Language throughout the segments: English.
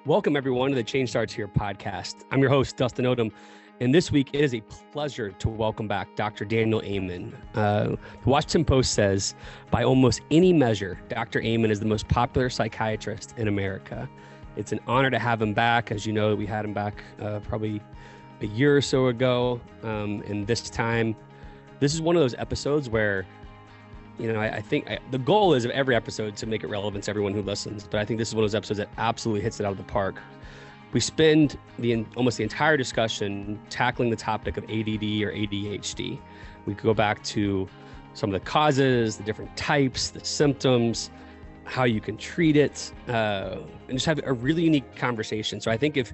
Welcome, everyone, to the Change Starts Here podcast. I'm your host, Dustin Odham, and this week it is a pleasure to welcome back Dr. Daniel Amen. The Washington Post says, by almost any measure, Dr. Amen is the most popular psychiatrist in America. It's an honor to have him back. As you know, we had him back probably a year or so ago, and this time, this is one of those episodes where I think the goal is of every episode to make it relevant to everyone who listens. But I think this is one of those episodes that absolutely hits it out of the park. We spend almost the entire discussion tackling the topic of ADD or ADHD. We go back to some of the causes, the different types, the symptoms, how you can treat it, and just have a really unique conversation. So I think if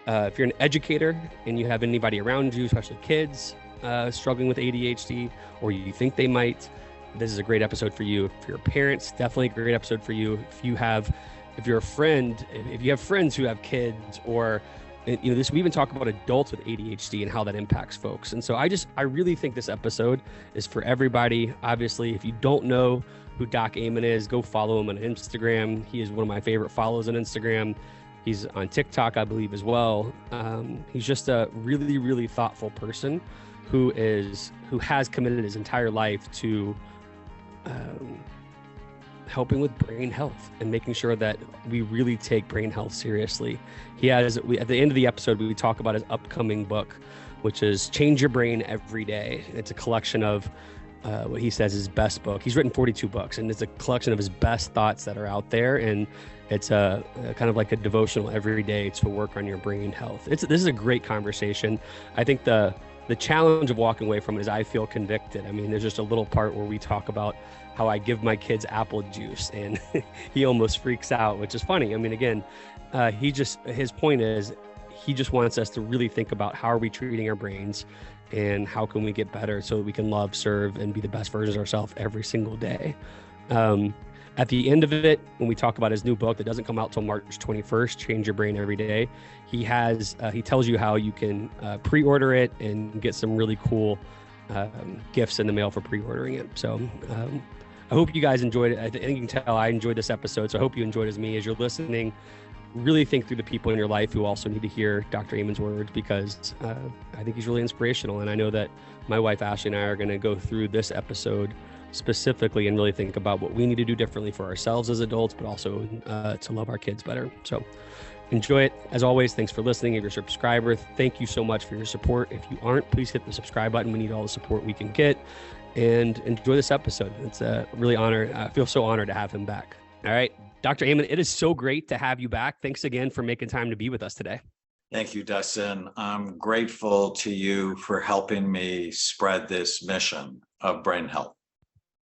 you're an educator and you have anybody around you, especially kids struggling with ADHD, or you think they might, this is a great episode for you. For your parents, definitely a great episode for you. If you're a friend, if you have friends who have kids, or we even talk about adults with ADHD and how that impacts folks. And so I really think this episode is for everybody. Obviously, if you don't know who Doc Amen is, go follow him on Instagram. He is one of my favorite follows on Instagram. He's on TikTok, I believe, as well. He's just a really, really thoughtful person who has committed his entire life to helping with brain health and making sure that we really take brain health seriously. At the end of the episode, we talk about his upcoming book, which is Change Your Brain Every Day. It's a collection of what he says is his best book. He's written 42 books, and it's a collection of his best thoughts that are out there. And it's a kind of like a devotional every day to work on your brain health. This is a great conversation. I think the challenge of walking away from it is I feel convicted. I mean, there's just a little part where we talk about how I give my kids apple juice and he almost freaks out, which is funny. I mean, again, his point is he just wants us to really think about how are we treating our brains and how can we get better so that we can love, serve, and be the best versions of ourselves every single day. At the end of it, when we talk about his new book that doesn't come out till March 21st, Change Your Brain Every Day, he tells you how you can pre-order it and get some really cool gifts in the mail for pre-ordering it. So I hope you guys enjoyed it. I think you can tell I enjoyed this episode. So I hope you enjoyed as me. As you're listening, really think through the people in your life who also need to hear Dr. Amen's words, because I think he's really inspirational. And I know that my wife, Ashley, and I are going to go through this episode specifically and really think about what we need to do differently for ourselves as adults, but also to love our kids better. So enjoy it. As always, thanks for listening. If you're a subscriber, thank you so much for your support. If you aren't, please hit the subscribe button. We need all the support we can get, and enjoy this episode. It's a really honor. I feel so honored to have him back. All right, Dr. Amen, it is so great to have you back. Thanks again for making time to be with us today. Thank you, Dustin. I'm grateful to you for helping me spread this mission of brain health.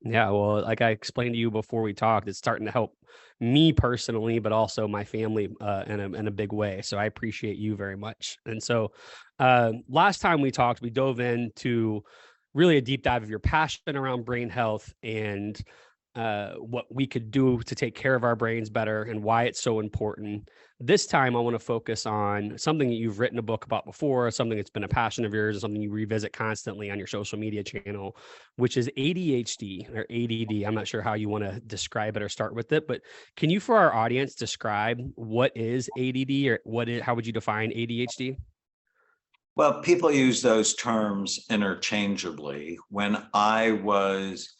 Yeah, well, like I explained to you before we talked, it's starting to help me personally, but also my family in a big way. So I appreciate you very much. And so last time we talked, we dove into really a deep dive of your passion around brain health and what we could do to take care of our brains better and why it's so important. This time, I want to focus on something that you've written a book about before, something that's been a passion of yours, and something you revisit constantly on your social media channel, which is ADHD or ADD. I'm not sure how you want to describe it or start with it, but can you, for our audience, describe what is ADD or how would you define ADHD? Well, people use those terms interchangeably. When I was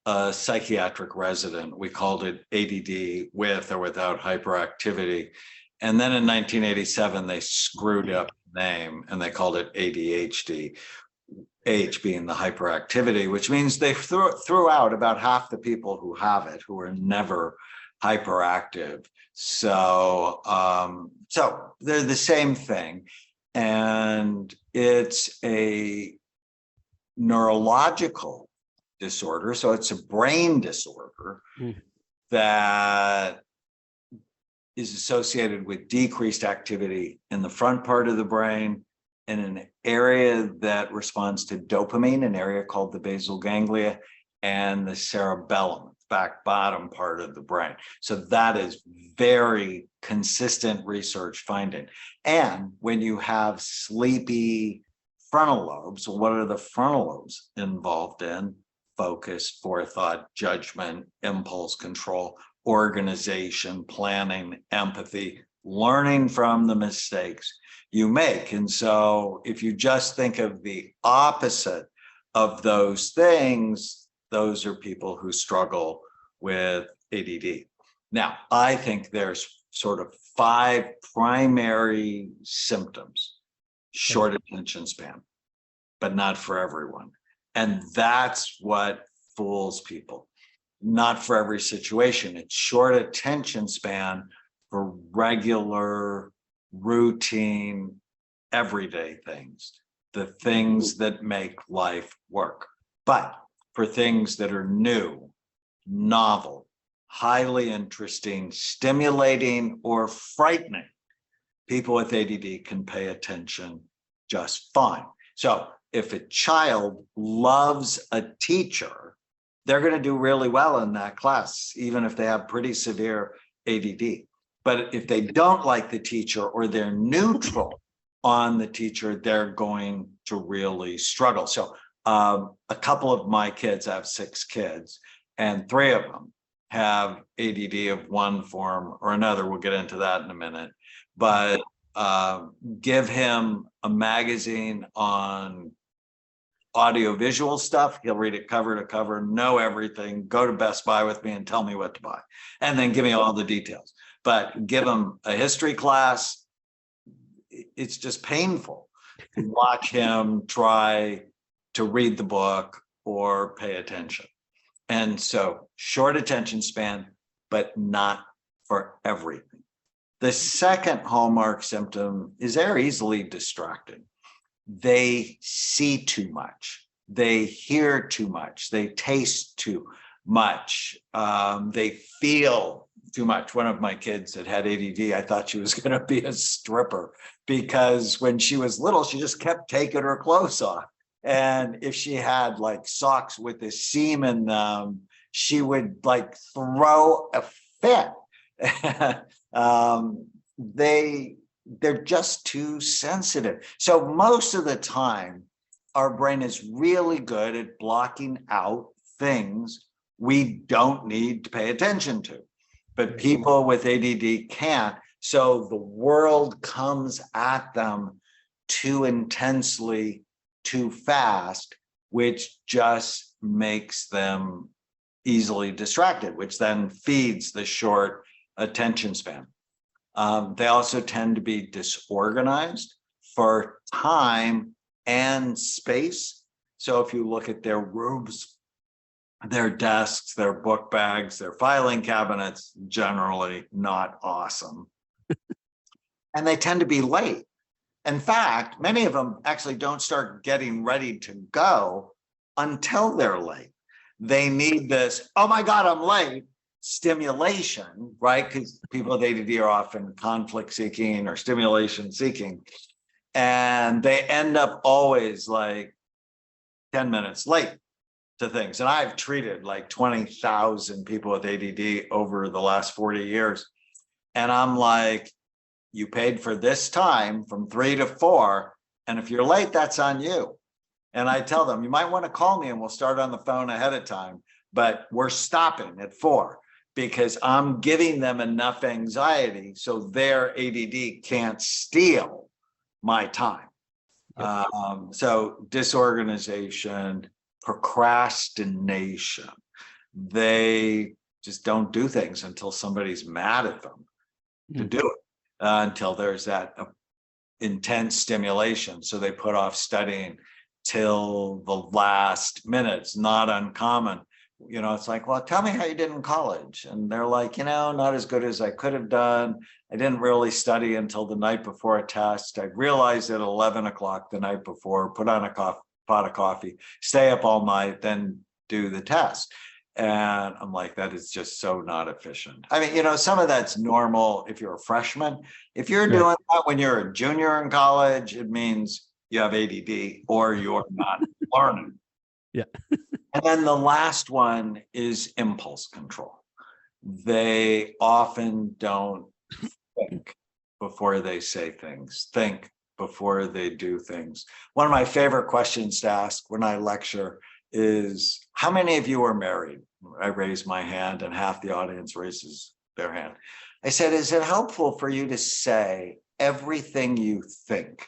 a psychiatric resident, we called it ADD with or without hyperactivity. And then in 1987, they screwed up the name and they called it ADHD, H being the hyperactivity, which means they threw out about half the people who have it, who are never hyperactive. So they're the same thing. And it's a neurological disorder. So it's a brain disorder that is associated with decreased activity in the front part of the brain in an area that responds to dopamine, an area called the basal ganglia, and the cerebellum, back bottom part of the brain. So that is very consistent research finding. And when you have sleepy frontal lobes, what are the frontal lobes involved in? Focus, forethought, judgment, impulse control, organization, planning, empathy, learning from the mistakes you make. And so if you just think of the opposite of those things, those are people who struggle with ADD. Now, I think there's sort of 5 primary symptoms: short attention span, but not for everyone. And that's what fools people. Not for every situation. It's short attention span for regular, routine, everyday things, the things that make life work. But for things that are new, novel, highly interesting, stimulating, or frightening, people with ADD can pay attention just fine. So if a child loves a teacher, they're going to do really well in that class, even if they have pretty severe ADD. But if they don't like the teacher or they're neutral on the teacher, they're going to really struggle. So a couple of my kids, I have 6 kids, and 3 of them have ADD of one form or another. We'll get into that in a minute. But give him a magazine on audiovisual stuff, he'll read it cover to cover, know everything, go to Best Buy with me and tell me what to buy, and then give me all the details. But give him a history class, it's just painful to watch him try to read the book or pay attention. And so short attention span, but not for everything. The second hallmark symptom is they're easily distracted. They see too much, they hear too much, they taste too much, they feel too much. One of my kids that had ADD, I thought she was going to be a stripper, because when she was little, she just kept taking her clothes off. And if she had like socks with a seam in them, she would like throw a fit. They're just too sensitive. So most of the time, our brain is really good at blocking out things we don't need to pay attention to. But people with ADD can't. So the world comes at them too intensely, too fast, which just makes them easily distracted, which then feeds the short attention span. They also tend to be disorganized for time and space. So if you look at their rooms, their desks, their book bags, their filing cabinets, generally not awesome. And they tend to be late. In fact, many of them actually don't start getting ready to go until they're late. They need this, oh my God, I'm late, stimulation, right? Because people with ADD are often conflict seeking or stimulation seeking. And they end up always like 10 minutes late to things. And I've treated like 20,000 people with ADD over the last 40 years. And I'm like, you paid for this time from 3 to 4. And if you're late, that's on you. And I tell them, you might want to call me and we'll start on the phone ahead of time, but we're stopping at 4 because I'm giving them enough anxiety so their ADD can't steal my time. Yep. So disorganization, procrastination, they just don't do things until somebody's mad at them to do it, until there's that intense stimulation. So they put off studying till the last minute. It's not uncommon. You know, it's like, well, tell me how you did in college. And they're like, you know, not as good as I could have done. I didn't really study until the night before a test. I realized at 11 o'clock the night before, put on a pot of coffee, stay up all night, then do the test. And I'm like, that is just so not efficient. I mean, you know, some of that's normal if you're a freshman. If you're doing that when you're a junior in college, it means you have ADD or you're not learning. Yeah. And then the last one is impulse control. They often don't think before they say things, think before they do things. One of my favorite questions to ask when I lecture is, how many of you are married? I raise my hand and half the audience raises their hand. I said, is it helpful for you to say everything you think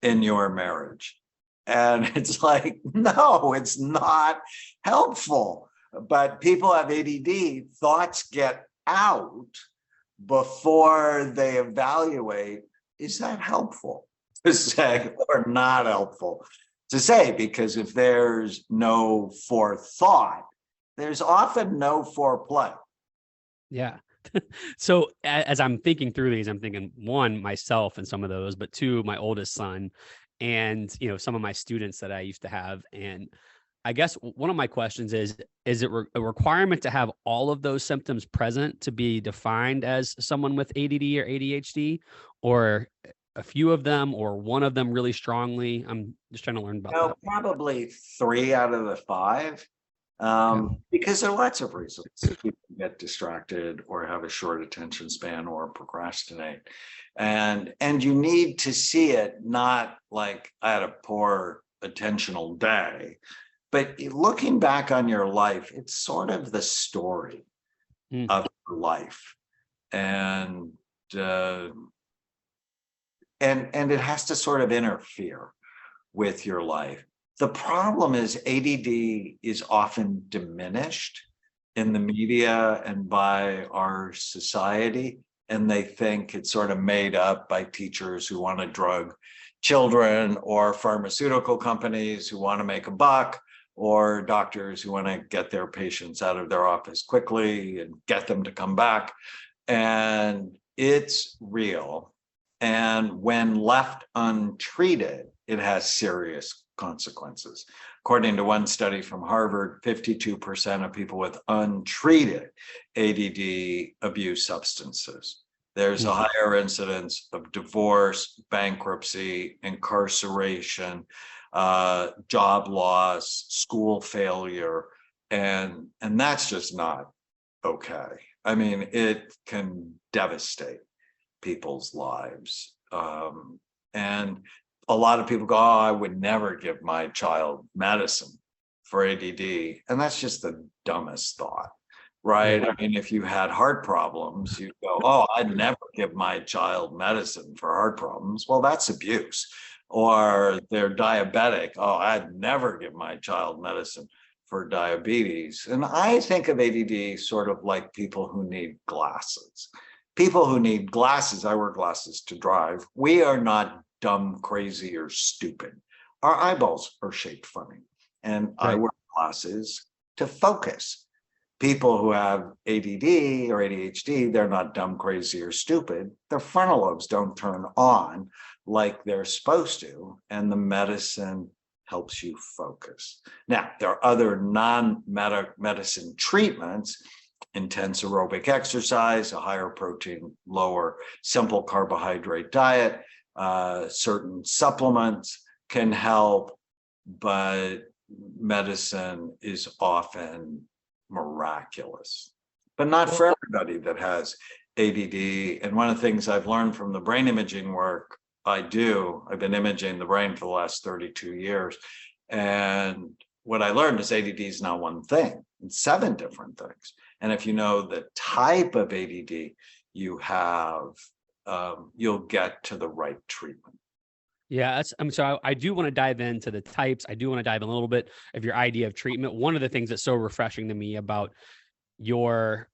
in your marriage? And it's like, no, it's not helpful. But people have ADD, thoughts get out before they evaluate, is that helpful to say or not helpful to say? Because if there's no forethought, there's often no foreplay. Yeah. So as I'm thinking through these, I'm thinking, one, myself and some of those, but two, my oldest son and, some of my students that I used to have. And I guess one of my questions is it a requirement to have all of those symptoms present to be defined as someone with ADD or ADHD, or a few of them, or one of them really strongly? I'm just trying to learn about that. Probably 3 out of the 5. Okay. Because there are lots of reasons people get distracted or have a short attention span or procrastinate. And you need to see it not like I had a poor attentional day, but looking back on your life, it's sort of the story of your life. And it has to sort of interfere with your life. The problem is ADD is often diminished in the media and by our society, and they think it's sort of made up by teachers who want to drug children, or pharmaceutical companies who want to make a buck, or doctors who want to get their patients out of their office quickly and get them to come back. And it's real. And when left untreated, it has serious consequences. According to one study from Harvard, 52% of people with untreated ADD abuse substances. There's a higher incidence of divorce, bankruptcy, incarceration, job loss, school failure, and that's just not okay. I mean, it can devastate people's lives. And a lot of people go, oh, I would never give my child medicine for ADD. And that's just the dumbest thought, right? I mean, if you had heart problems, you'd go, oh, I'd never give my child medicine for heart problems. Well, that's abuse. Or they're diabetic. Oh, I'd never give my child medicine for diabetes. And I think of ADD sort of like people who need glasses. People who need glasses, I wear glasses to drive. We are not dumb, crazy, or stupid. Our eyeballs are shaped funny. And I wear glasses to focus. People who have ADD or ADHD, they're not dumb, crazy, or stupid. Their frontal lobes don't turn on like they're supposed to, and the medicine helps you focus. Now, there are other non-medicine treatments: intense aerobic exercise, a higher protein, lower simple carbohydrate diet, certain supplements can help, but medicine is often miraculous, but not for everybody that has ADD. And one of the things I've learned from the brain imaging work I've been imaging the brain for the last 32 years. And what I learned is ADD is not one thing, it's 7 different things. And if you know the type of ADD you have, you'll get to the right treatment. Yeah, so I do want to dive into the types. I do want to dive in a little bit of your idea of treatment. One of the things that's so refreshing to me about your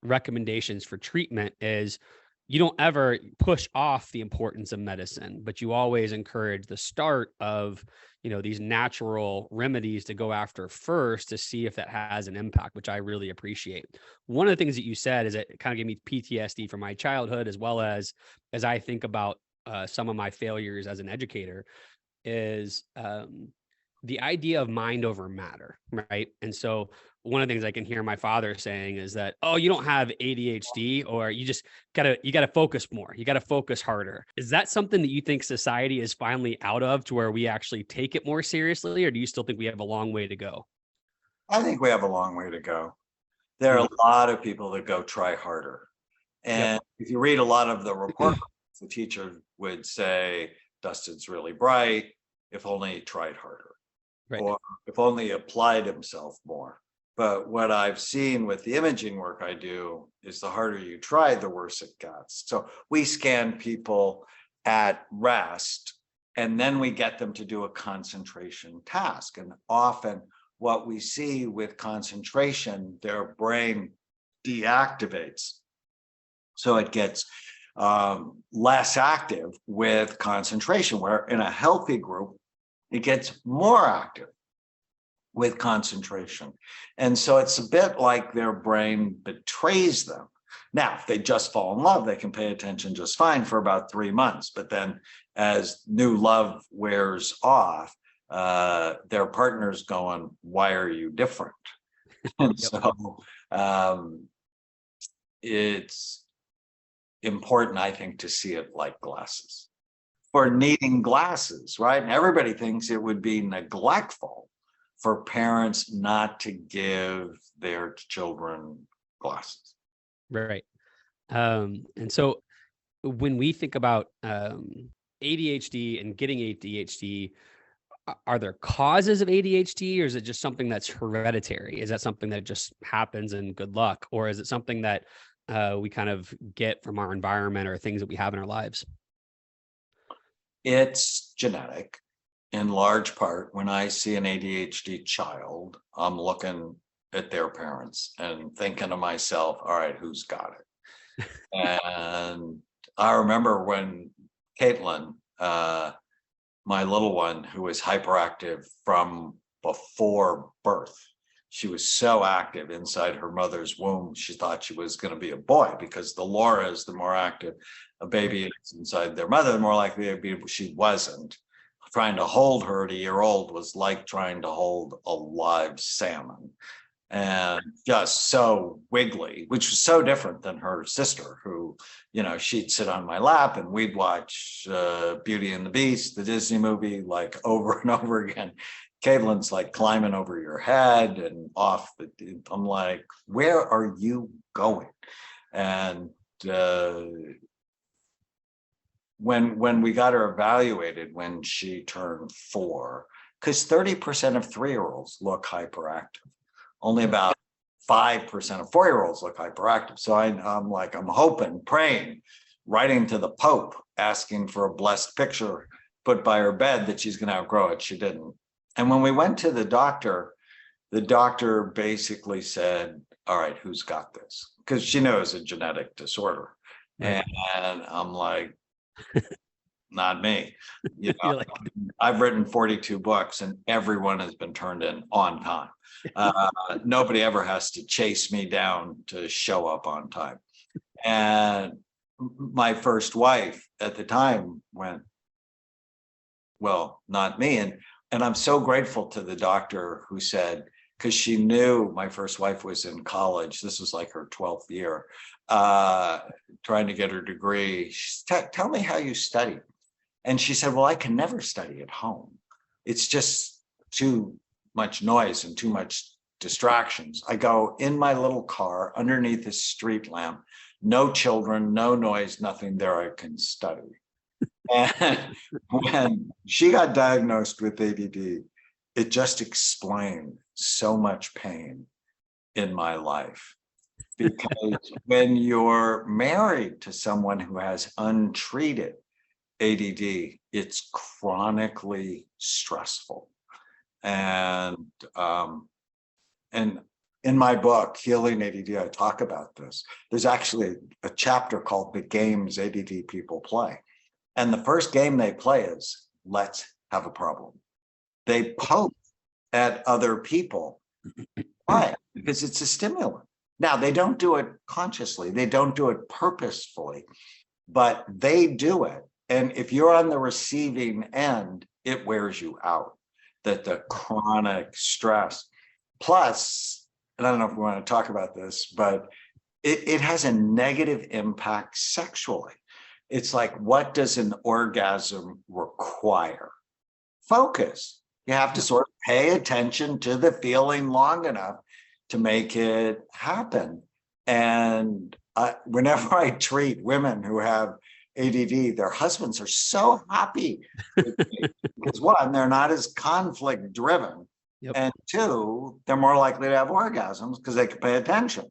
recommendations for treatment is you don't ever push off the importance of medicine, but you always encourage the start of, these natural remedies to go after first to see if that has an impact, which I really appreciate. One of the things that you said is it kind of gave me PTSD from my childhood, as well as I think about some of my failures as an educator, is the idea of mind over matter, right? And so one of the things I can hear my father saying is that, oh, you don't have ADHD, or you just gotta focus more. You gotta focus harder. Is that something that you think society is finally out of, to where we actually take it more seriously? Or do you still think we have a long way to go? I think we have a long way to go. There are a lot of people that go try harder. And if you read a lot of the reports, the teacher would say, Dustin's really bright, if only he tried harder. Or if only he applied himself more. But what I've seen with the imaging work I do is the harder you try, the worse it gets. So we scan people at rest, and then we get them to do a concentration task. And often what we see with concentration, their brain deactivates. So it gets less active with concentration, where in a healthy group, it gets more active with concentration. And so it's a bit like their brain betrays them. Now, if they just fall in love, they can pay attention just fine for about 3 months. But then as new love wears off, their partner's going, why are you different? And so it's important, I think, to see it like glasses. For needing glasses, right? And everybody thinks it would be neglectful for parents not to give their children glasses. Right. And so when we think about ADHD and getting ADHD, are there causes of ADHD, or is it just something that's hereditary? Is that something that just happens and good luck? Or is it something that we kind of get from our environment or things that we have in our lives? It's genetic. In large part, when I see an ADHD child, I'm looking at their parents and thinking to myself, all right, who's got it? And I remember when Caitlin, my little one, who was hyperactive from before birth, she was so active inside her mother's womb, she thought she was going to be a boy, because the Laura is the more active a baby is inside their mother, the more likely to be. She wasn't. Trying to hold her at a year old was like trying to hold a live salmon, and just so wiggly, which was so different than her sister, who, you know, she'd sit on my lap and we'd watch Beauty and the Beast, the Disney movie, like over and over again. Caitlin's like climbing over your head and off the, I'm like, where are you going? And when we got her evaluated when she turned 4, because 30% of 3-year-olds look hyperactive, only about 5% of 4-year-olds look hyperactive. So I'm like, I'm hoping, praying, writing to the Pope, asking for a blessed picture put by her bed that she's going to outgrow it. She didn't. And when we went to the doctor basically said, all right, who's got this? Because she knows a genetic disorder. And I'm like, not me. You know, like, I've written 42 books and everyone has been turned in on time. Nobody ever has to chase me down to show up on time. And my first wife at the time went, well, not me. And I'm so grateful to the doctor who said, because she knew my first wife was in college. This was like her 12th year, trying to get her degree. She said, tell me how you study. And she said, well, I can never study at home. It's just too much noise and too much distractions. I go in my little car underneath a street lamp, no children, no noise, nothing there. I can study. And when she got diagnosed with ADD, it just explained so much pain in my life. Because when you're married to someone who has untreated ADD, it's chronically stressful. And in my book, Healing ADD, I talk about this. There's actually a chapter called The Games ADD People Play. And the first game they play is, let's have a problem. They poke at other people. Why? Because it's a stimulant. Now, they don't do it consciously. They don't do it purposefully, but they do it. And if you're on the receiving end, it wears you out. That the chronic stress, plus, and I don't know if we want to talk about this, but it has a negative impact sexually. It's like, what does an orgasm require? Focus. You have to sort of pay attention to the feeling long enough to make it happen. And whenever I treat women who have ADD, their husbands are so happy because one, they're not as conflict driven, Yep. And two, they're more likely to have orgasms because they can pay attention.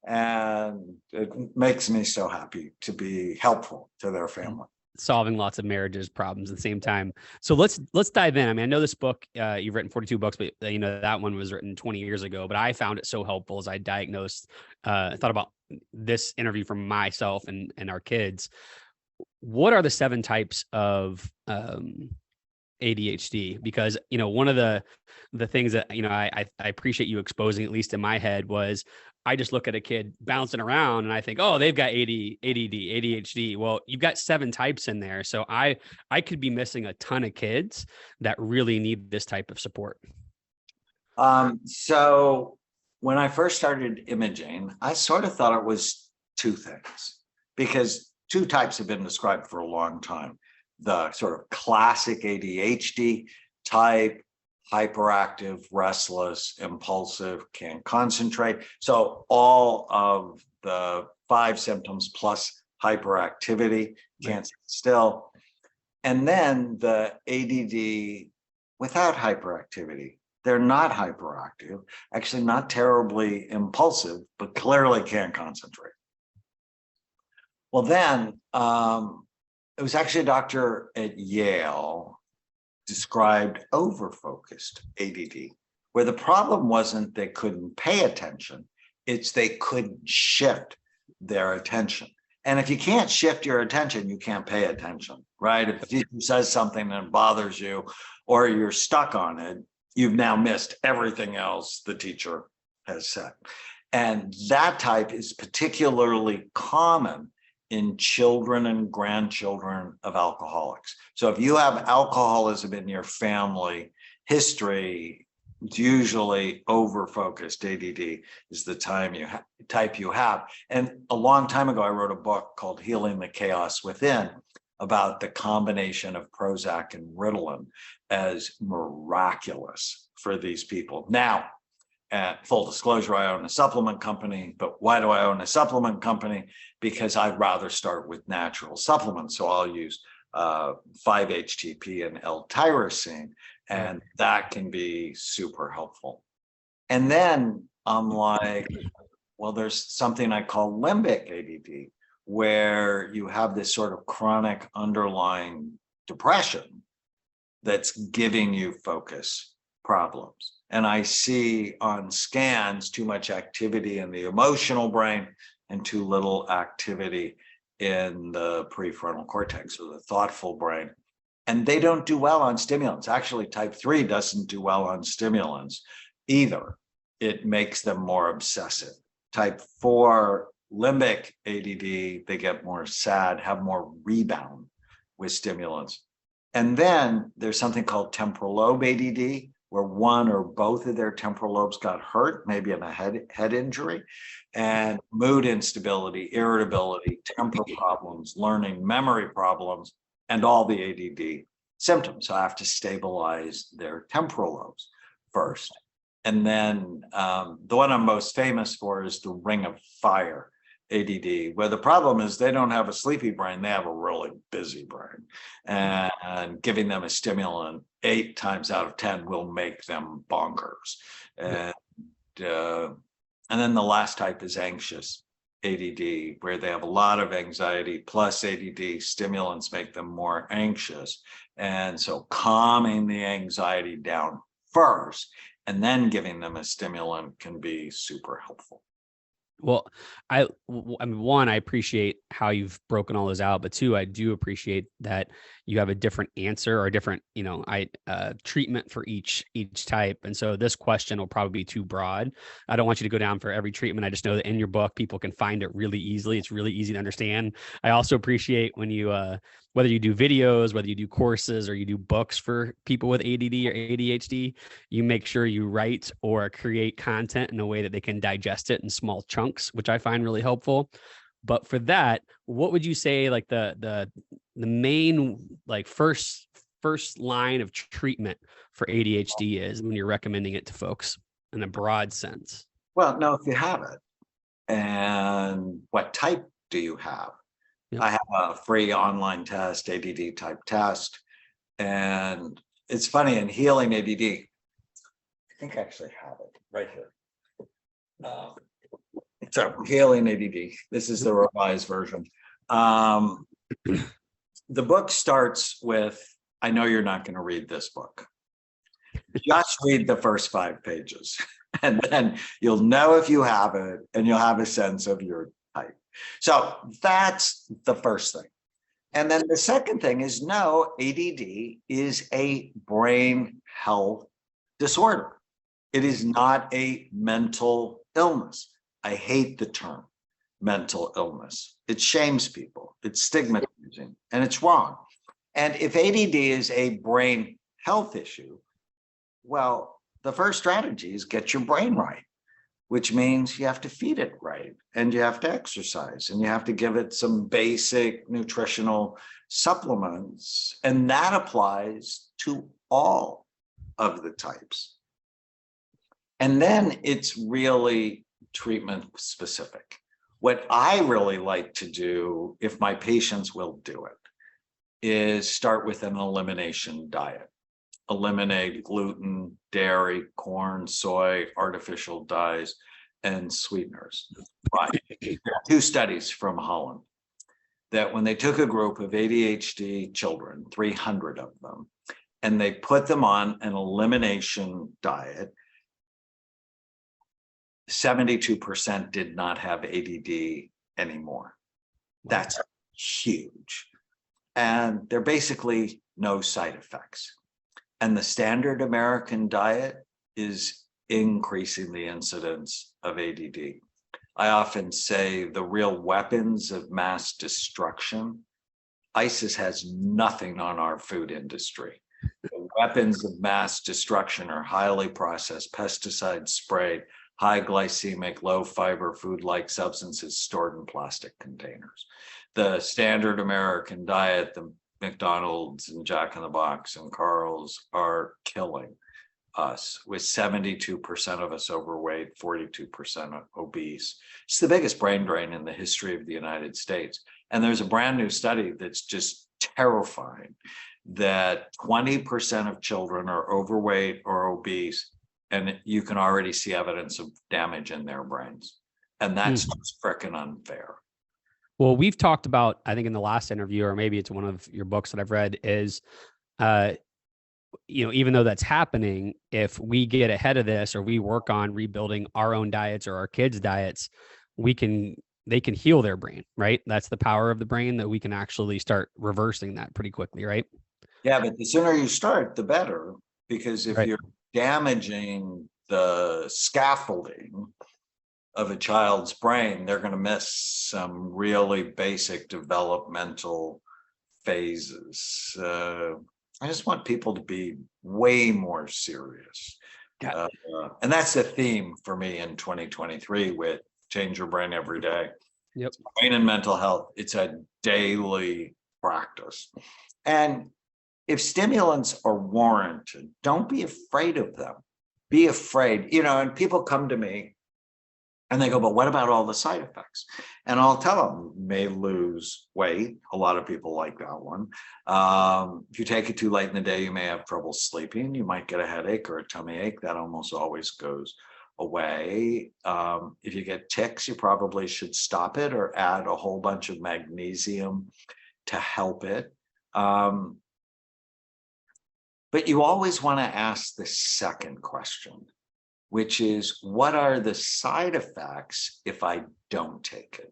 And it makes me so happy to be helpful to their family. Solving lots of marriages problems at the same time. So let's dive in. I mean, I know this book, you've written 42 books, but that one was written 20 years ago, but I found it so helpful as I diagnosed, thought about this interview for myself and our kids. What are the 7 types of ADHD? Because, one of the things that, I appreciate you exposing, at least in my head, was I just look at a kid bouncing around and I think, oh, they've got ADD, ADHD. Well, you've got 7 types in there. So I could be missing a ton of kids that really need this type of support. So when I first started imaging, I sort of thought it was 2 things, because 2 types have been described for a long time. The sort of classic ADHD type, hyperactive, restless, impulsive, can't concentrate. So all of the 5 symptoms plus hyperactivity, can't sit still. And then the ADD without hyperactivity. They're not hyperactive, actually not terribly impulsive, but clearly can't concentrate. Well, then it was actually a doctor at Yale described overfocused ADD, where the problem wasn't they couldn't pay attention, it's they couldn't shift their attention. And if you can't shift your attention, you can't pay attention, right? If the teacher says something that bothers you or you're stuck on it, you've now missed everything else the teacher has said. And that type is particularly common in children and grandchildren of alcoholics. So if you have alcoholism in your family history, it's usually over-focused ADD is the type you have. And a long time ago, I wrote a book called Healing the Chaos Within about the combination of Prozac and Ritalin as miraculous for these people. Now, full disclosure, I own a supplement company, but why do I own a supplement company? Because I'd rather start with natural supplements. So I'll use 5-HTP and L-tyrosine, and that can be super helpful. And then I'm like, well, there's something I call limbic ADD, where you have this sort of chronic underlying depression that's giving you focus problems. And I see on scans too much activity in the emotional brain and too little activity in the prefrontal cortex, or the thoughtful brain. And they don't do well on stimulants. Actually, type 3 doesn't do well on stimulants either. It makes them more obsessive. Type 4 limbic ADD, they get more sad, have more rebound with stimulants. And then there's something called temporal lobe ADD, where one or both of their temporal lobes got hurt, maybe in a head injury, and mood instability, irritability, temper problems, learning, memory problems, and all the ADD symptoms. So I have to stabilize their temporal lobes first. And then the one I'm most famous for is the Ring of Fire ADD, where the problem is they don't have a sleepy brain, they have a really busy brain. And giving them a stimulant 8 times out of 10 will make them bonkers. And then the last type is anxious ADD, where they have a lot of anxiety plus ADD. Stimulants make them more anxious. And so calming the anxiety down first and then giving them a stimulant can be super helpful. Well, I mean, one, I appreciate how you've broken all those out, but 2, I do appreciate that you have a different answer or a different, treatment for each type. And so this question will probably be too broad. I don't want you to go down for every treatment. I just know that in your book, people can find it really easily. It's really easy to understand. I also appreciate when you, whether you do videos, whether you do courses or you do books for people with ADD or ADHD, you make sure you write or create content in a way that they can digest it in small chunks, which I find really helpful. But for that, what would you say like the main like first line of treatment for ADHD is when you're recommending it to folks in a broad sense? Well, no, if you have it, and what type do you have? Yep. I have a free online test, ADD type test. And it's funny, in healing ADD, think I actually have it right here. So Healing ADD. This is the revised version. The book starts with, I know you're not going to read this book. Just read the first 5 pages, and then you'll know if you have it, and you'll have a sense of your type. So that's the first thing. And then the second thing is, no, ADD is a brain health disorder. It is not a mental illness. I hate the term mental illness. It shames people, it's stigmatizing, and it's wrong. And if ADD is a brain health issue, well, the first strategy is get your brain right, which means you have to feed it right, and you have to exercise, and you have to give it some basic nutritional supplements. And that applies to all of the types. And then it's really treatment specific. What I really like to do, if my patients will do it, is start with an elimination diet. Eliminate gluten, dairy, corn, soy, artificial dyes, and sweeteners. Right. There are 2 studies from Holland that when they took a group of ADHD children, 300 of them, and they put them on an elimination diet, 72% did not have ADD anymore. That's huge. And there are basically no side effects. And the standard American diet is increasing the incidence of ADD. I often say the real weapons of mass destruction, ISIS has nothing on our food industry. The weapons of mass destruction are highly processed, pesticide sprayed, high glycemic, low fiber food-like substances stored in plastic containers. The standard American diet, the McDonald's and Jack in the Box and Carl's, are killing us, with 72% of us overweight, 42% obese. It's the biggest brain drain in the history of the United States. And there's a brand new study that's just terrifying, that 20% of children are overweight or obese, and you can already see evidence of damage in their brains. And that's just frickin' unfair. Well, we've talked about, I think in the last interview, or maybe it's one of your books that I've read, is, even though that's happening, if we get ahead of this, or we work on rebuilding our own diets or our kids' diets, they can heal their brain, right? That's the power of the brain, that we can actually start reversing that pretty quickly, right? Yeah, but the sooner you start, the better, because if you're damaging the scaffolding of a child's brain, they're going to miss some really basic developmental phases. I just want people to be way more serious. And that's the theme for me in 2023 with Change Your Brain Every Day. Yep. Brain and mental health, it's a daily practice. And if stimulants are warranted, don't be afraid of them. Be afraid, and people come to me and they go, but what about all the side effects? And I'll tell them, you may lose weight. A lot of people like that one. If you take it too late in the day, you may have trouble sleeping. You might get a headache or a tummy ache. That almost always goes away. If you get tics, you probably should stop it or add a whole bunch of magnesium to help it. But you always want to ask the second question, which is, what are the side effects if I don't take it?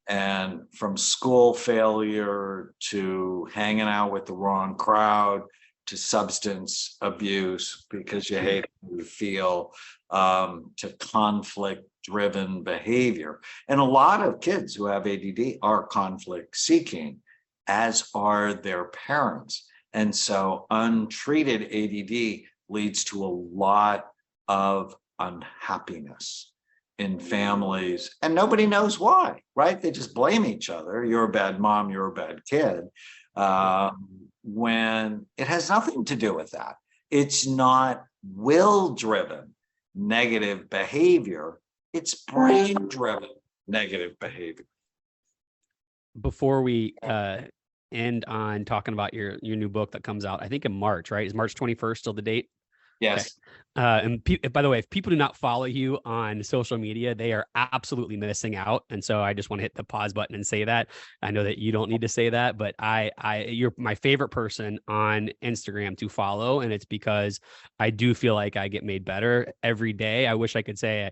And from school failure to hanging out with the wrong crowd to substance abuse because you hate how you feel, to conflict-driven behavior. And a lot of kids who have ADD are conflict-seeking, as are their parents. And so untreated ADD leads to a lot of unhappiness in families, and nobody knows why, right? They just blame each other. You're a bad mom, you're a bad kid, when it has nothing to do with that. It's not will-driven negative behavior, it's brain-driven negative behavior. Before we end on talking about your new book that comes out, I think in March, right? Is March 21st still the date? Yes. And by the way, if people do not follow you on social media, they are absolutely missing out. And so I just want to hit the pause button and say that. I know that you don't need to say that, but you're my favorite person on Instagram to follow. And it's because I do feel like I get made better every day. I wish I could say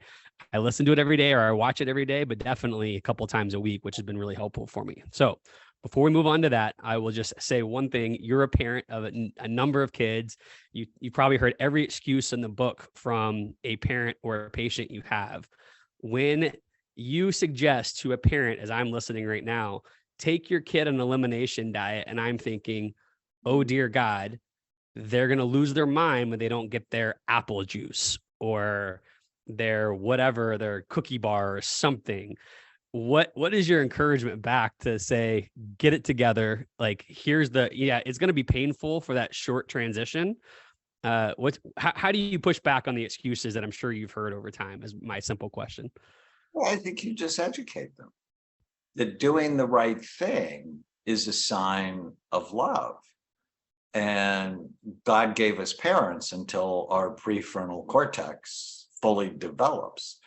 I listen to it every day or I watch it every day, but definitely a couple times a week, which has been really helpful for me. So before we move on to that, I will just say one thing. You're a parent of a number of kids. You probably heard every excuse in the book from a parent or a patient you have. When you suggest to a parent, as I'm listening right now, take your kid an elimination diet, and I'm thinking, oh dear God, they're going to lose their mind when they don't get their apple juice or their whatever, their cookie bar or something. What is your encouragement back to say, get it together? Like, here's it's going to be painful for that short transition. How do you push back on the excuses that I'm sure you've heard over time, is my simple question. Well, I think you just educate them that doing the right thing is a sign of love. And God gave us parents until our prefrontal cortex fully develops.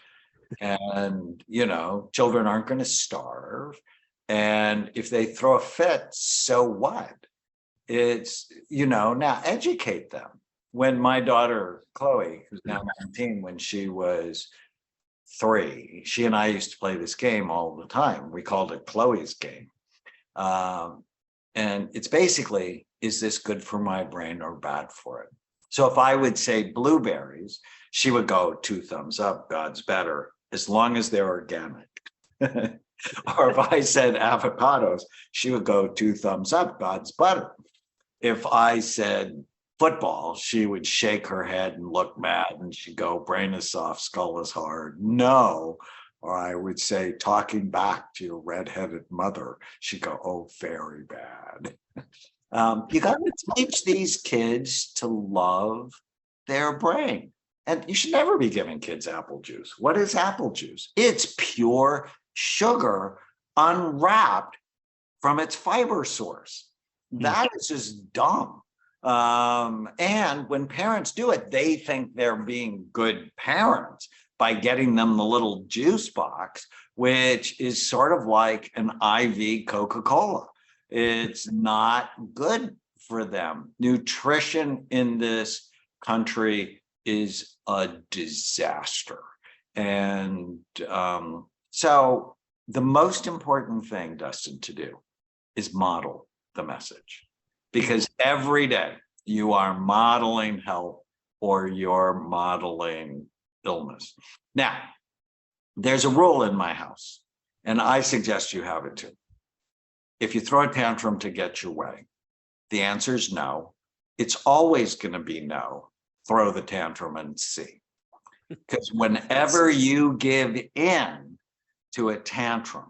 And, children aren't going to starve. And if they throw a fit, so what? It's, now educate them. When my daughter, Chloe, who's now 19, when she was 3, she and I used to play this game all the time. We called it Chloe's game. And it's basically, is this good for my brain or bad for it? So if I would say blueberries, she would go 2 thumbs up, God's better, as long as they're organic. Or if I said avocados, she would go 2 thumbs up, God's butter. If I said football, she would shake her head and look mad, and she'd go, brain is soft, skull is hard. No. Or I would say, talking back to your redheaded mother, she'd go, oh, very bad. You got to teach these kids to love their brain. And you should never be giving kids apple juice. What is apple juice? It's pure sugar unwrapped from its fiber source. That is just dumb. And when parents do it, they think they're being good parents by getting them the little juice box, which is sort of like an IV Coca-Cola. It's not good for them. Nutrition in this country is a disaster. And so the most important thing, Dustin, to do is model the message. Because every day you are modeling health or you're modeling illness. Now, there's a rule in my house, and I suggest you have it too. If you throw a tantrum to get your way, the answer is no. It's always going to be no. Throw the tantrum and see. Because whenever you give in to a tantrum,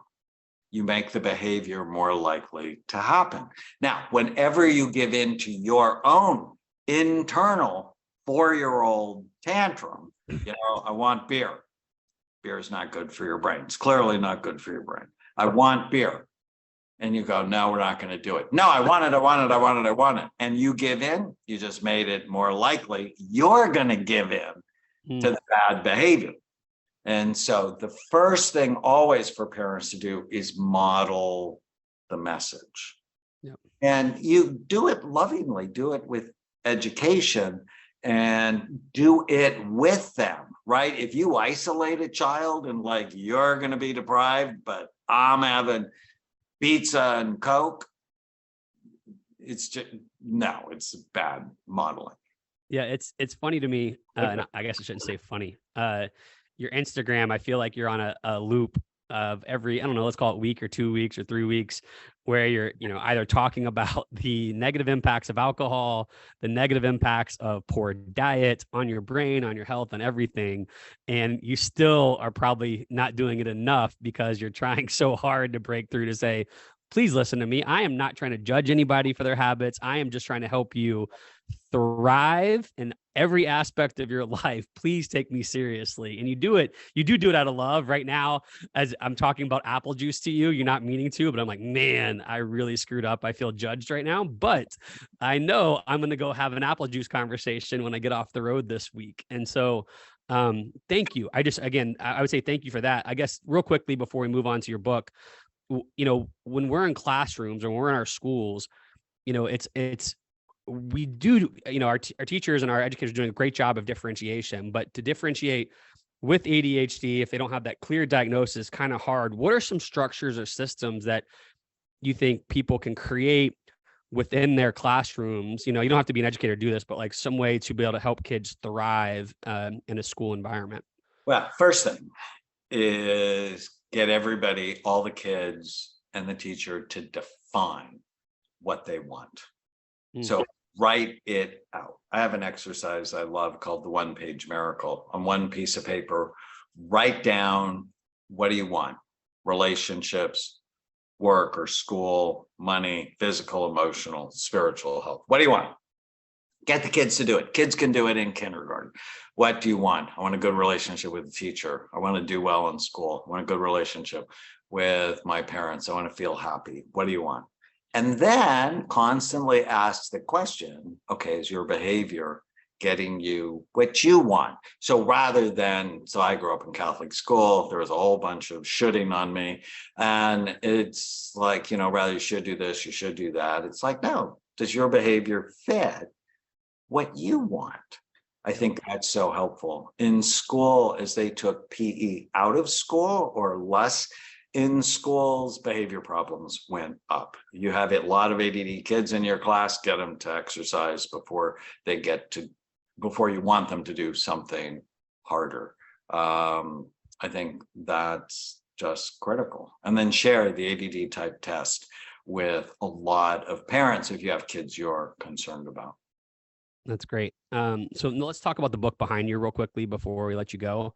you make the behavior more likely to happen. Now, whenever you give in to your own internal 4-year-old tantrum, I want beer. Beer is not good for your brain. It's clearly not good for your brain. I want beer. And you go, no, we're not going to do it. No, I want it. And you give in, you just made it more likely you're going to give in to the bad behavior. And so the first thing always for parents to do is model the message. Yep. And you do it lovingly, do it with education, and do it with them, right? If you isolate a child and you're going to be deprived, but I'm having pizza and Coke, it's just, no, it's bad modeling. Yeah, it's funny to me, and I guess I shouldn't say funny. Your Instagram, I feel like you're on a loop of every, I don't know, let's call it week or 2 weeks or 3 weeks, where you're, either talking about the negative impacts of alcohol, the negative impacts of poor diet on your brain, on your health, on everything. And you still are probably not doing it enough because you're trying so hard to break through to say, please listen to me. I am not trying to judge anybody for their habits. I am just trying to help you thrive in every aspect of your life. Please take me seriously. And you do it out of love. Right now, as I'm talking about apple juice to you, you're not meaning to, but I'm like, man, I really screwed up. I feel judged right now, but I know I'm going to go have an apple juice conversation when I get off the road this week. And so thank you. I would say thank you for that. I guess real quickly before we move on to your book, when we're in classrooms or when we're in our schools, we do, our teachers and our educators are doing a great job of differentiation, but to differentiate with ADHD, if they don't have that clear diagnosis, kind of hard. What are some structures or systems that you think people can create within their classrooms? You don't have to be an educator to do this, but like some way to be able to help kids thrive in a school environment. Well, first thing is get everybody, all the kids and the teacher, to define what they want. So write it out. I have an exercise I love called the one-page miracle. On one piece of paper, write down, what do you want? Relationships, work or school, money, physical, emotional, spiritual health. What do you want? Get the kids to do it. Kids can do it in kindergarten. What do you want? I want a good relationship with the teacher. I want to do well in school. I want a good relationship with my parents. I want to feel happy. What do you want? And then constantly ask the question, okay, is your behavior getting you what you want? So I grew up in Catholic school, there was a whole bunch of shoulding on me. And it's like, rather you should do this, you should do that. It's like, no, does your behavior fit what you want? I think that's so helpful. In school, as they took PE out of school or less in schools, behavior problems went up. You have a lot of ADD kids in your class, get them to exercise before you want them to do something harder. I think that's just critical. And then share the ADD type test with a lot of parents if you have kids you're concerned about. That's great. So let's talk about the book behind you real quickly before we let you go.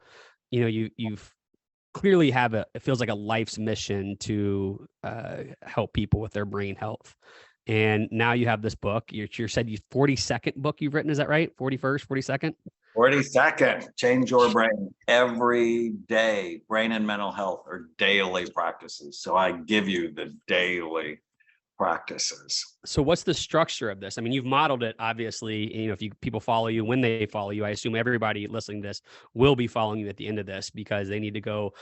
You've clearly it feels like a life's mission to help people with their brain health. And now you have this book. You said 42nd book you've written. Is that right? 41st, 42nd? 42nd. Change your brain every day. Brain and mental health are daily practices. So I give you the daily practices. So what's the structure of this? I mean, you've modeled it, obviously. If people follow you, when they follow you, I assume everybody listening to this will be following you at the end of this because they need to go.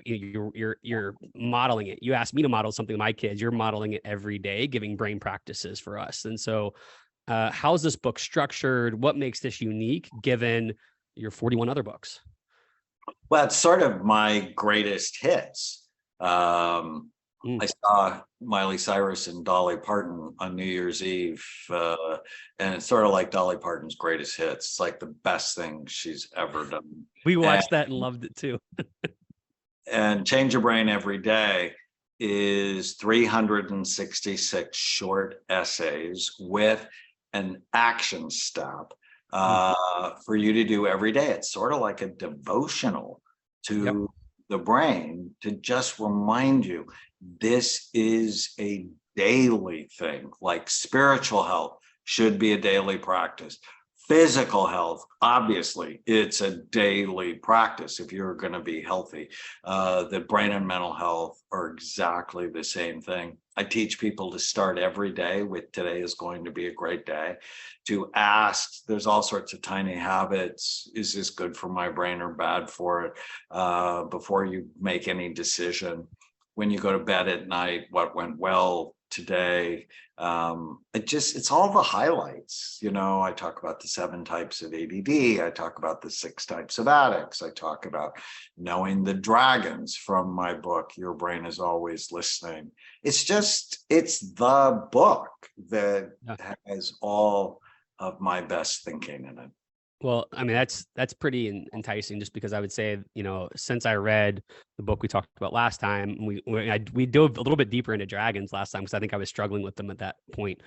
You're modeling it. You asked me to model something to my kids. You're modeling it every day, giving brain practices for us. And so how's this book structured? What makes this unique given your 41 other books? Well, it's sort of my greatest hits. I saw Miley Cyrus and Dolly Parton on New Year's Eve, and it's sort of like Dolly Parton's greatest hits. It's like the best thing she's ever done. We watched that and loved it too. And Change Your Brain Every Day is 366 short essays with an action step for you to do every day. It's sort of like a devotional to the brain to just remind you this is a daily thing. Like spiritual health should be a daily practice. Physical health, obviously, it's a daily practice if you're going to be healthy. The brain and mental health are exactly the same thing. I teach people to start every day with today is going to be a great day. To ask, there's all sorts of tiny habits. Is this good for my brain or bad for it? Before you make any decision. When you go to bed at night, what went well today? It's all the highlights. I talk about the 7 types of ADD. I talk about the 6 types of addicts. I talk about knowing the dragons from my book, Your Brain is Always Listening. It's the book that has all of my best thinking in it. Well, I mean, that's pretty enticing just because I would say, since I read the book we talked about last time, we dove a little bit deeper into dragons last time because I think I was struggling with them at that point.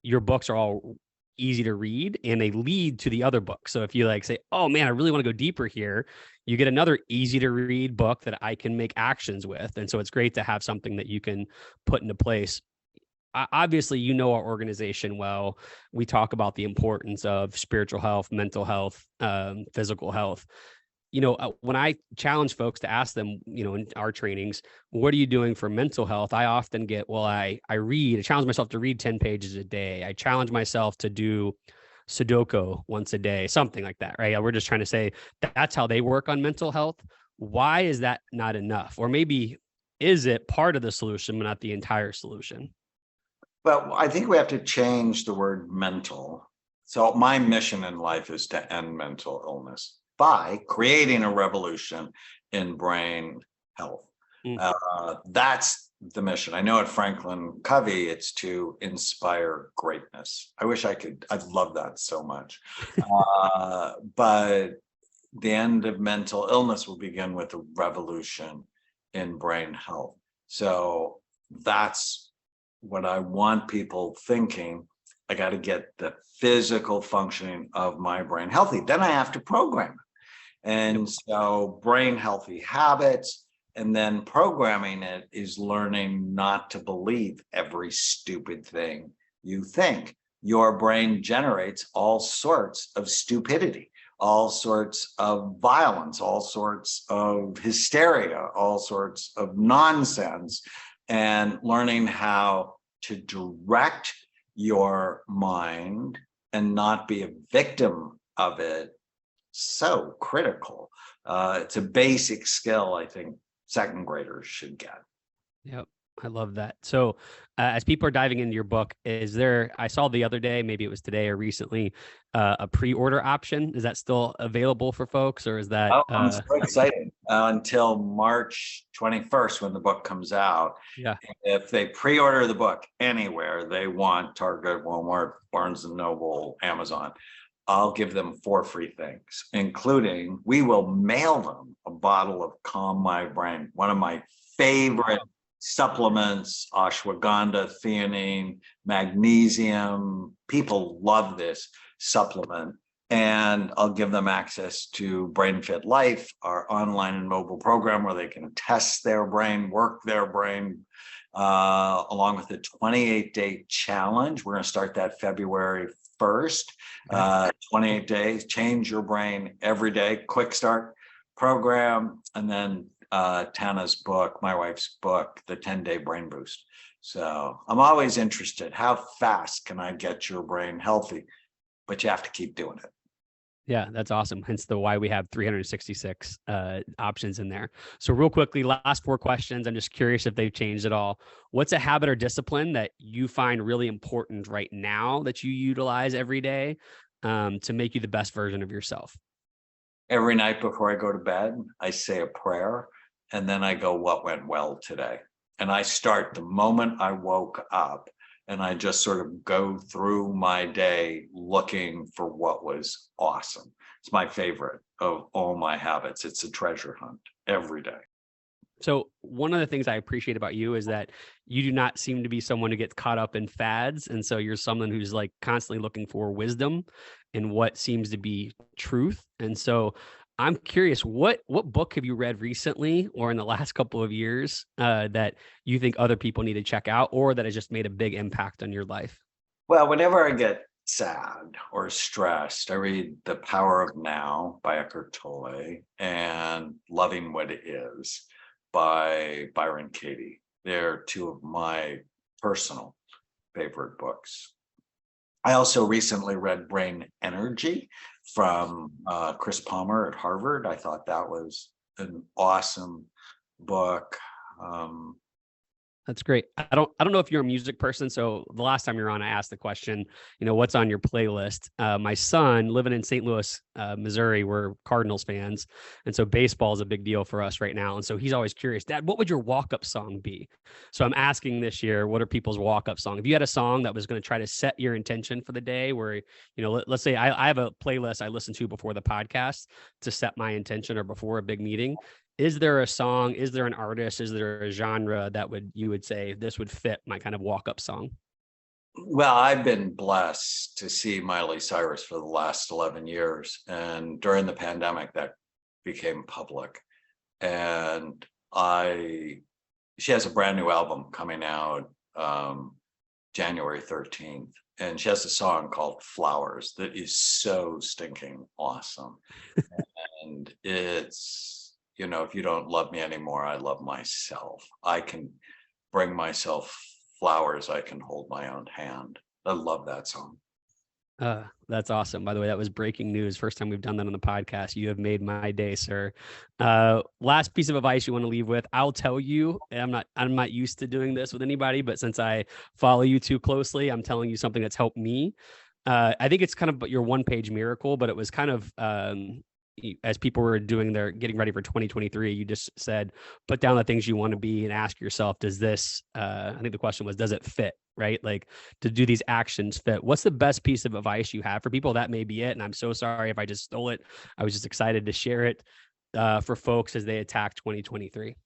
Your books are all easy to read and they lead to the other book. So if you like say, oh man, I really want to go deeper here, you get another easy to read book that I can make actions with. And so it's great to have something that you can put into place. Obviously, you know our organization well. We talk about the importance of spiritual health, mental health, physical health. When I challenge folks to ask them, in our trainings, what are you doing for mental health? I often get, well, I challenge myself to read 10 pages a day. I challenge myself to do Sudoku once a day, something like that, right? We're just trying to say that's how they work on mental health. Why is that not enough? Or maybe is it part of the solution, but not the entire solution? Well, I think we have to change the word mental. So my mission in life is to end mental illness by creating a revolution in brain health. That's the mission. I know at Franklin Covey, it's to inspire greatness. I'd love that so much. But the end of mental illness will begin with a revolution in brain health. So that's what I want people thinking. I got to get the physical functioning of my brain healthy. Then I have to program it. And so brain healthy habits, and then programming it is learning not to believe every stupid thing you think. Your brain generates all sorts of stupidity, all sorts of violence, all sorts of hysteria, all sorts of nonsense. And learning how to direct your mind and not be a victim of it, so critical. It's a basic skill I think second graders should get. Yep. I love that. So as people are diving into your book, I saw the other day, maybe it was today or recently, a pre-order option. Is that still available for folks, or is that? Oh, I'm so excited. Until March 21st, when the book comes out. Yeah. If they pre-order the book anywhere they want, Target, Walmart, Barnes and Noble, Amazon, I'll give them 4 free things, including we will mail them a bottle of Calm My Brain, one of my favorite supplements, ashwagandha, theanine, magnesium. People love this supplement. And I'll give them access to Brain Fit Life, our online and mobile program where they can test their brain, work their brain, along with the 28-day challenge. We're going to start that February 1st. 28 days, change your brain every day, quick start program. And then Tana's book, my wife's book, the 10-day brain boost. So I'm always interested. How fast can I get your brain healthy? But you have to keep doing it. Yeah, that's awesome. Hence the why we have 366 options in there. So real quickly, last 4 questions. I'm just curious if they've changed at all. What's a habit or discipline that you find really important right now that you utilize every day to make you the best version of yourself? Every night before I go to bed, I say a prayer, and then I go, what went well today? And I start the moment I woke up, and I just sort of go through my day looking for what was awesome. It's my favorite of all my habits. It's a treasure hunt every day. So one of the things I appreciate about you is that you do not seem to be someone who gets caught up in fads. And so you're someone who's like constantly looking for wisdom and what seems to be truth. And so I'm curious, what book have you read recently or in the last couple of years that you think other people need to check out, or that has just made a big impact on your life? Well, whenever I get sad or stressed, I read The Power of Now by Eckhart Tolle and Loving What It Is by Byron Katie. They're 2 of my personal favorite books. I also recently read Brain Energy from Chris Palmer at Harvard. I thought that was an awesome book. That's great. I don't know if you're a music person. So the last time you were on, I asked the question, what's on your playlist? My son, living in St. Louis, Missouri, we're Cardinals fans. And so baseball is a big deal for us right now. And so he's always curious, Dad, what would your walk-up song be? So I'm asking this year, what are people's walk-up song? If you had a song that was going to try to set your intention for the day where, let's say I have a playlist I listen to before the podcast to set my intention or before a big meeting. Is there a song, is there an artist, is there a genre that you would say this would fit my kind of walk-up song? Well, I've been blessed to see Miley Cyrus for the last 11 years. And during the pandemic, that became public. And she has a brand new album coming out January 13th. And she has a song called Flowers that is so stinking awesome. And it's, if you don't love me anymore, I love myself. I can bring myself flowers. I can hold my own hand. I love that song. That's awesome. By the way, that was breaking news. First time we've done that on the podcast. You have made my day, sir. Last piece of advice you want to leave with. I'll tell you, I'm not used to doing this with anybody, but since I follow you too closely, I'm telling you something that's helped me. I think it's kind of your one-page miracle, but it was kind of as people were getting ready for 2023, you just said, put down the things you want to be and ask yourself, does this, I think the question was, does it fit, right? Like, to do these actions fit? What's the best piece of advice you have for people? That may be it. And I'm so sorry if I just stole it. I was just excited to share it for folks as they attack 2023.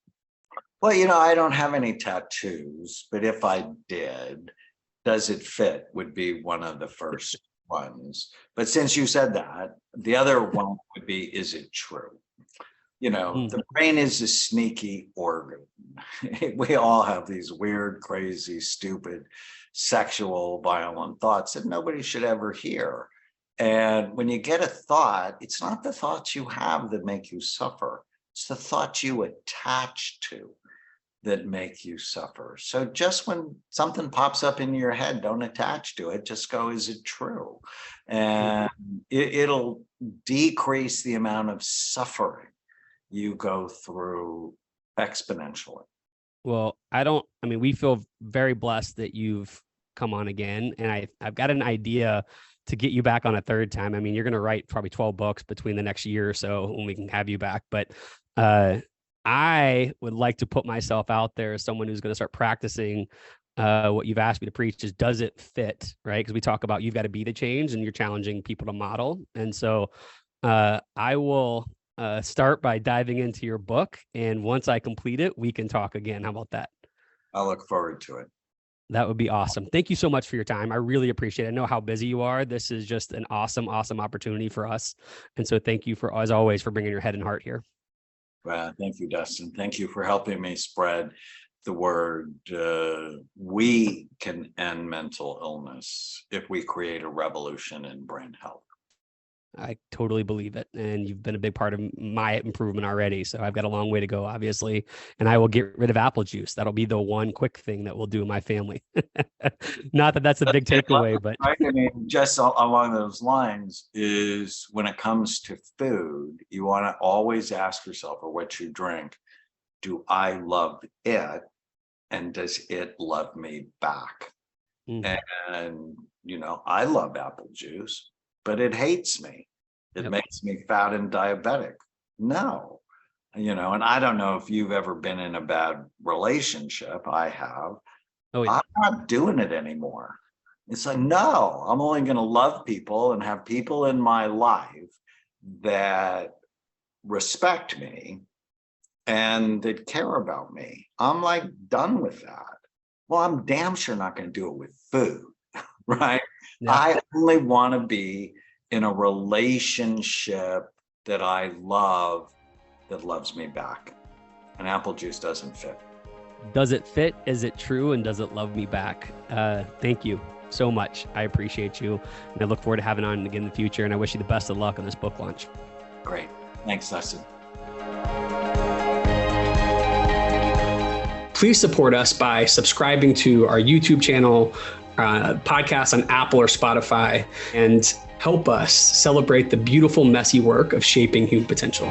Well, I don't have any tattoos, but if I did, does it fit would be one of the first ones. But since you said that, the other one would be, is it true? The brain is a sneaky organ. We all have these weird, crazy, stupid, sexual, violent thoughts that nobody should ever hear. And when you get a thought, it's not the thoughts you have that make you suffer. It's the thoughts you attach to that make you suffer. So just when something pops up in your head, don't attach to it. Just go, is it true? And it'll decrease the amount of suffering you go through exponentially. Well, we feel very blessed that you've come on again. And I've got an idea to get you back on a third time. You're going to write probably 12 books between the next year or so when we can have you back. But I would like to put myself out there as someone who's going to start practicing what you've asked me to preach is, does it fit, right? Because we talk about you've got to be the change and you're challenging people to model. And so I will start by diving into your book. And once I complete it, we can talk again. How about that? I look forward to it. That would be awesome. Thank you so much for your time. I really appreciate it. I know how busy you are. This is just an awesome, awesome opportunity for us. And so thank you as always, for bringing your head and heart here. Thank you, Dustin. Thank you for helping me spread the word. We can end mental illness if we create a revolution in brain health. I totally believe it. And you've been a big part of my improvement already. So I've got a long way to go, obviously. And I will get rid of apple juice. That'll be the one quick thing that we'll do in my family. Not that that's a big takeaway, but just along those lines is when it comes to food, you want to always ask yourself, or what you drink, do I love it? And does it love me back? And, I love apple juice, but it hates me. It makes me fat and diabetic. No, and I don't know if you've ever been in a bad relationship. I have. Oh, yeah. I'm not doing it anymore. It's like, no, I'm only going to love people and have people in my life that respect me and that care about me. I'm like done with that. Well, I'm damn sure not going to do it with food, right? Yeah. I only want to be in a relationship that I love, that loves me back. And apple juice doesn't fit. Does it fit? Is it true? And does it love me back? Thank you so much. I appreciate you. And I look forward to having on again in the future. And I wish you the best of luck on this book launch. Great. Thanks, Dustin. Please support us by subscribing to our YouTube channel, podcast on Apple or Spotify, and help us celebrate the beautiful, messy work of shaping human potential.